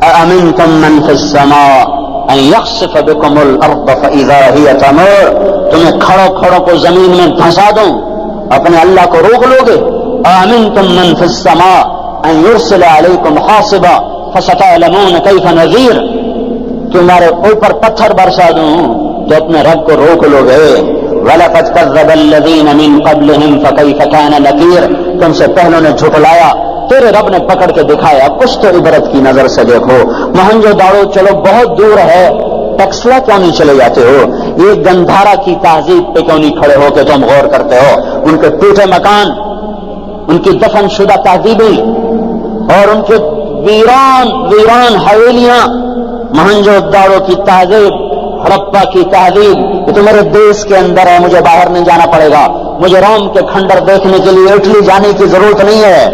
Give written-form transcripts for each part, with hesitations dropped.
أأمنتم من في السماء أن يخسف بكم الأرض فإذا هي تمور، تمہیں کھڑوں کھڑوں کو زمین میں دھنسا دوں، اپنے اللہ کو روک لو گے؟ أأمنتم من في السماء أن يرسل عليكم حاصبا فستعلمون كيف نذير، تمہارے اوپر پتھر برسا دوں تو اپنے رب کو روک لو گے؟ وَلَقَدْ كَذَّبَ الَّذِينَ مِن قَبْلِهِمْ فَكَيْفَ كَانَ نَكِيرٌ، تم سے پہلوں نے جھٹلایا، تیرے رب نے پکڑ کے دکھایا، کچھ تو عبرت کی نظر سے دیکھو۔ موہنجو داڑو چلو بہت دور ہے، ٹیکسلا کیوں نہیں چلے جاتے ہو؟ یہ گندھارا کی تہذیب پہ کیوں نہیں کھڑے ہو کہ تم غور کرتے ہو؟ ان کے ٹوٹے مکان، ان کی دفن شدہ تہذیبیں اور ان کے ویران حویلیاں، موہنجو داڑو کی تہذیب، ہڑپا کی تہذیب، یہ تو میرے دیش کے اندر ہے، مجھے باہر نہیں جانا پڑے گا، مجھے روم کے کھنڈر دیکھنے کے لیے اٹلی جانے کی ضرورت نہیں ہے،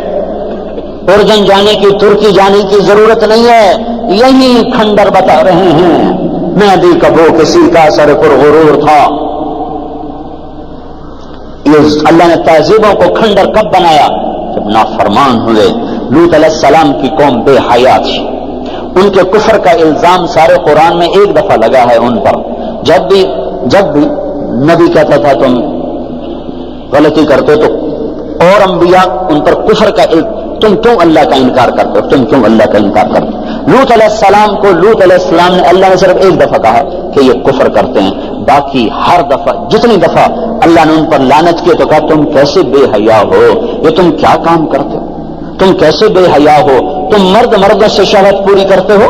ارجن جانے کی، ترکی جانے کی ضرورت نہیں ہے، یہی کھنڈر بتا رہے ہیں۔ میں بھی کبو کسی کا سر پر غرور تھا۔ یہ اللہ نے تہذیبوں کو کھنڈر کب بنایا؟ جب نافرمان ہوئے۔ لوط علیہ السلام کی قوم بے حیا تھی، ان کے کفر کا الزام سارے قرآن میں ایک دفعہ لگا ہے ان پر۔ جب بھی نبی کہتا تھا تم غلطی کرتے تو اور انبیاء ان پر کفر کا تم کیوں اللہ کا انکار کرتے ہو، تم کیوں اللہ کا انکار کرتے ہو؟ لوط علیہ السلام کو لوط علیہ السلام نے اللہ نے صرف ایک دفعہ کہا کہ یہ کفر کرتے ہیں، باقی ہر دفعہ جتنی دفعہ اللہ نے ان پر لعنت کی تو کہا تم کیسے بے حیا ہو، یہ تم کیا کام کرتے ہو، تم کیسے بے حیا ہو، تم مردوں سے شہوت پوری کرتے ہو۔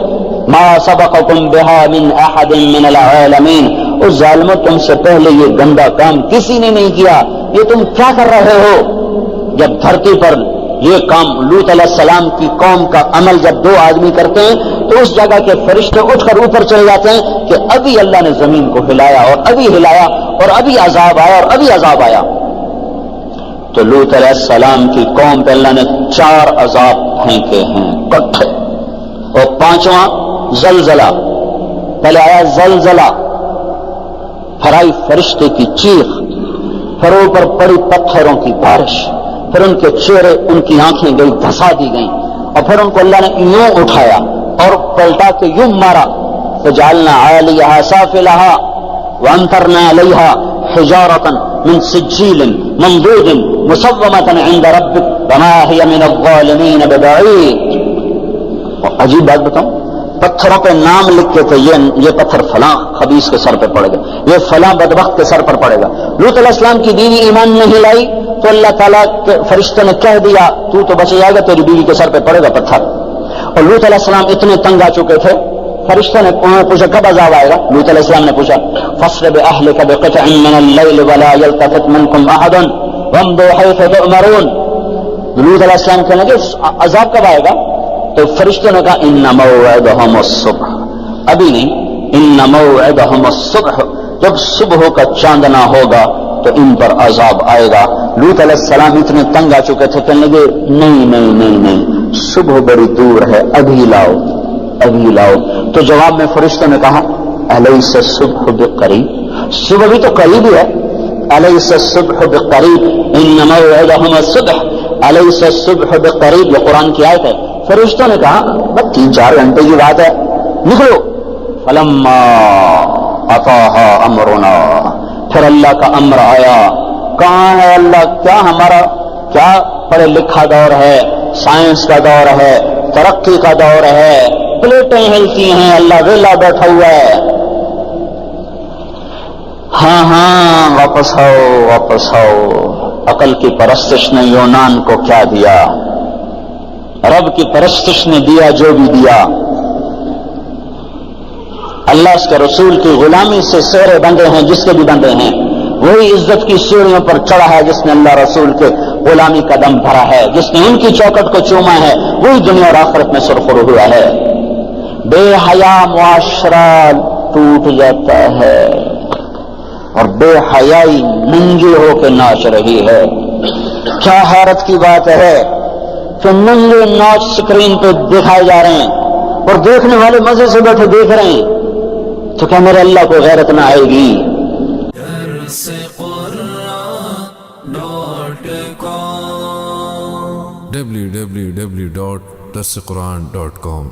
ما سبقکم بها من احد من العالمین، اس ظالموں تم سے پہلے یہ گندا کام کسی نے نہیں کیا، یہ تم کیا کر رہے ہو؟ جب دھرتی پر یہ کام لوط علیہ السلام کی قوم کا عمل جب دو آدمی کرتے ہیں تو اس جگہ کے فرشتے اٹھ کر اوپر چلے جاتے ہیں کہ ابھی اللہ نے زمین کو ہلایا اور ابھی ہلایا اور ابھی عذاب آیا اور ابھی عذاب آیا۔ تو لوط علیہ السلام کی قوم پہ اللہ نے 4 عذاب پھینکے ہیں کٹھے، اور 5واں زلزلہ۔ پہلے آیا زلزلہ، پھر آئی فرشتے کی چیخ، پھر اوپر پڑی پتھروں کی بارش، پھر ان کے چہرے، ان کی آنکھیں گئی دھسا دی گئیں، اور پھر ان کو اللہ نے یوں اٹھایا اور پلٹا کے یوں مارا، فجعلنا عالیہا سافلہا وامطرنا علیہا حجارۃ من سجیل منضود مسومۃ عند ربک وما ہی من الظالمین ببعید۔ عجیب بات بتاؤں، پتھروں پہ نام لکھ کے تھے، یہ پتھر فلاں خبیث کے سر پہ پڑے گا، یہ فلاں بدبخت کے سر پر پڑے گا۔ لوط علیہ السلام کی بیوی ایمان نہیں لائی تو اللہ تعالیٰ کے فرشتوں نے کہہ دیا تو بچ جائے گا، تیری بیوی کے سر پہ پڑے گا پتھر۔ اور لوط علیہ السلام اتنے تنگ آ چکے تھے، فرشتوں نے پوچھا کب عذاب آئے گا؟ لوط علیہ السلام نے پوچھا فَاصْرِ بِأَهْلِكَ بِقِطْعٍ مِّنَ اللَّيْلِ وَلَا يَلْتَفِتْ مِنكُمْ أَحَدٌ وَامْضُوا حَيْثُ تُؤْمَرُونَ۔ لوط علیہ السلام کہنے لگے عذاب کب آئے گا؟ تو فرشتوں نے کہا إِنَّ مَوْعِدَهُمُ الصُّبْحُ، ابھی نہیں، إِنَّ مَوْعِدَهُمُ الصُّبْحُ، جب صبح کا چاندنا ہوگا تو ان پر عذاب آئے گا۔ لوط علیہ السلام اتنے تنگ آ چکے تھے، کہنے لگے نہیں، صبح بڑی دور ہے، ابھی لاؤ۔ تو جواب میں فرشتوں نے کہا الیس الصبح بقریب، صبح بھی تو قریب ہی ہے، الیس الصبح بقریب ان موعدهم الصبح الیس الصبح بقریب، یہ قرآن کی آیت ہے۔ فرشتوں نے کہا بس 3-4 گھنٹے کی بات ہے، نکلو۔ فلما اتاها امرنا، پھر اللہ کا امر آیا۔ کہاں ہے اللہ؟ کیا ہمارا کیا پڑھے لکھا دور ہے، سائنس کا دور ہے، ترقی کا دور ہے، پلیٹیں ہلتی ہیں، اللہ ویلا بیٹھا ہوا ہے۔ ہاں واپس آؤ۔ عقل کی پرستش نے یونان کو کیا دیا، رب کی پرستش نے دیا جو بھی دیا۔ اللہ اس کے رسول کی غلامی سے سیرے بندے ہیں جس کے بھی بندے ہیں، وہی عزت کی سیڑھیوں پر چڑھا ہے جس نے اللہ رسول کے غلامی کا دم بھرا ہے، جس نے ان کی چوکٹ کو چوما ہے، وہی دنیا اور آخرت میں سرخرو ہوا ہے۔ بے حیا معاشرہ ٹوٹ جاتا ہے اور بے حیائی ننگے ہو کے ناچ رہی ہے۔ کیا حیرت کی بات ہے کہ ننگے ناچ سکرین پہ دکھائے جا رہے ہیں اور دیکھنے والے مزے سے بیٹھے دیکھ رہے ہیں، تو کیا میرے اللہ کو غیرت نہ آئے گی؟ www.darsequran.com